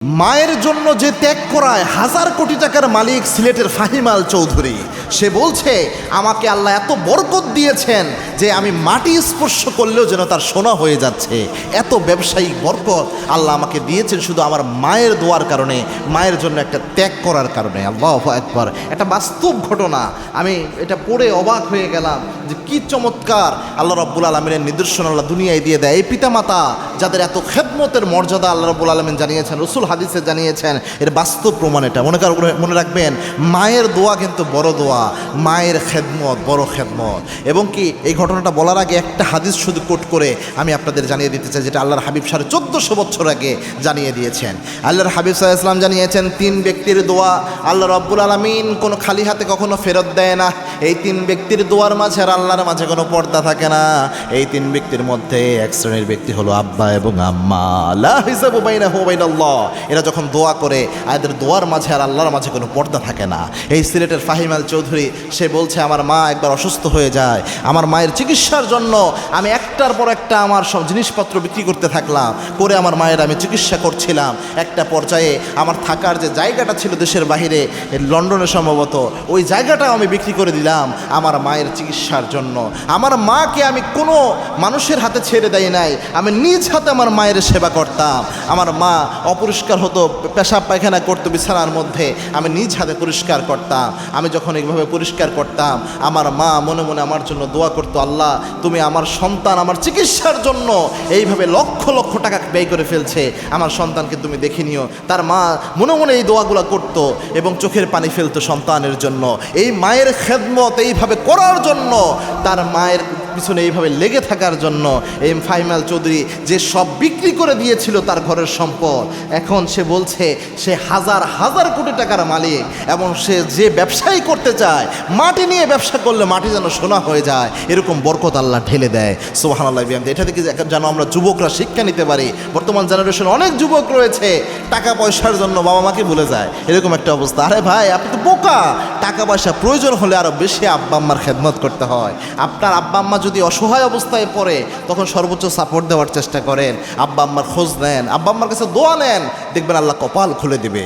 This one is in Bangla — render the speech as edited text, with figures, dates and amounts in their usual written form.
মায়ের জন্য যে ত্যাগ করায় হাজার কোটি টাকার মালিক সিলেটের ফাহিম আল চৌধুরী, সে বলছে আমাকে আল্লাহ এত বরকত দিয়েছেন যে আমি মাটি স্পর্শ করলেও যেন তার সোনা হয়ে যাচ্ছে। এত ব্যবসায়িক বরকত আল্লাহ আমাকে দিয়েছেন শুধু আমার মায়ের দোয়ার কারণে, মায়ের জন্য একটা ত্যাগ করার কারণে। আল্লাহু আকবার, একটা বাস্তব ঘটনা। আমি এটা পড়ে অবাক হয়ে গেলাম যে কি চমৎকার আল্লাহ রাব্বুল আলামিনের নিদর্শন আল্লাহ দুনিয়ায় দিয়ে দেয়। এই পিতামাতা যাদের এত খেদমতের মর্যাদা আল্লাহ রাব্বুল আলামিন জানিয়েছেন, রসুল হাদিসে জানিয়েছেন, এর বাস্তব প্রমাণ এটা। মনে রাখবেন, মায়ের দোয়া কিন্তু বড় দোয়া, মায়ের খেদমত বড় খেদমত। এবং কি এই ঘটনাটা বলার আগে একটা হাদিস শুধু কোট করে আমি আপনাদের জানিয়ে দিতে চাই, যেটা আল্লাহর হাবিব 1450 বছর আগে জানিয়ে দিয়েছেন। আল্লাহর হাবিব সাল্লাল্লাহু আলাইহি ওয়াসাল্লাম জানিয়েছেন, 3 ব্যক্তির দোয়া আল্লাহ রাব্বুল আলামিন কোনো খালি হাতে কখনো ফেরত দেয় না। এই 3 ব্যক্তির দোয়ার মাঝে আর আল্লাহর মাঝে কোনো পর্দা থাকে না। এই 3 ব্যক্তির মধ্যে এক শ্রেণীর ব্যক্তি হলো আব্বা এবং আম্মা, লা হিসাবু বাইনাহু ওয়া বাইনাল্লাহ। এরা যখন দোয়া করে এদের দোয়ার মাঝে আর আল্লাহর মাঝে কোনো পর্দা থাকে না। এই সিলেটের ফাহিম আল চৌধুরী, সে বলছে আমার মা একবার অসুস্থ হয়ে যায়, আমার মায়ের চিকিৎসার জন্য আমি একটার পর একটা আমার সব জিনিসপত্র বিক্রি করতে থাকলাম, করে আমার মায়ের আমি চিকিৎসা করছিলাম। একটা পর্যায়ে আমার থাকার যে জায়গাটা ছিল দেশের বাহিরে, লন্ডনে সম্ভবত, ওই জায়গাটাও আমি বিক্রি করে দিলাম আমার মায়ের চিকিৎসার জন্য। আমার মাকে আমি কোনো মানুষের হাতে ছেড়ে দেয় নাই, আমি নিজ হাতে আমার মায়ের সেবা করতাম। আমার মা অপরিষ্কার হতো, পেশাব পায়খানা করতো বিছানার মধ্যে, আমি নিজ হাতে পরিষ্কার করতাম। আমি যখন এইভাবে পরিষ্কার করতাম, আমার মা মনে মনে আমার জন্য দোয়া করতো, আল্লাহ তুমি আমার সন্তান আমার চিকিৎসার জন্য এইভাবে লক্ষ লক্ষ টাকা ব্যয় করে ফেলছে, আমার সন্তানকে তুমি দেখে নিও। তার মা মনে মনে এই দোয়াগুলো করতো এবং চোখের পানি ফেলতো সন্তানের জন্য। এই মায়ের খেদমত এইভাবে করার জন্য, তার মায়ের পিছনে এইভাবে লেগে থাকার জন্য এই ফাহিম আল চৌধুরী যে সব বিক্রি করে দিয়েছিল তার ঘরের সম্পদ, এখন সে বলছে সে হাজার হাজার কোটি টাকার মালিক। এবং সে যে ব্যবসায়ী করতে চায়, মাটি নিয়ে ব্যবসা করলে মাটি যেন সোনা হয়ে যায়, এরকম বরকত আল্লাহ ঢেলে দেয়। সুবহানাল্লাহ। এটা থেকে যেন আমরা যুবকরা শিক্ষা নিতে পারি। বর্তমান জেনারেশনে অনেক যুবক রয়েছে টাকা পয়সার জন্য বাবা মাকে ভুলে যায়, এরকম একটা অবস্থা। আরে ভাই, আপনি তো বোকা। টাকা পয়সা প্রয়োজন হলে আরও বেশি আব্বা আম্মার খেদমত করতে হয়। আপনার আব্বা আম্মা যদি অসহায় অবস্থায় পড়ে, তখন সর্বোচ্চ সাপোর্ট দেওয়ার চেষ্টা করেন, আব্বা আম্মার খোঁজ নেন, আব্বা আম্মার কাছে দোয়া নেন, দেখবেন আল্লাহ কপাল খুলে দিবে।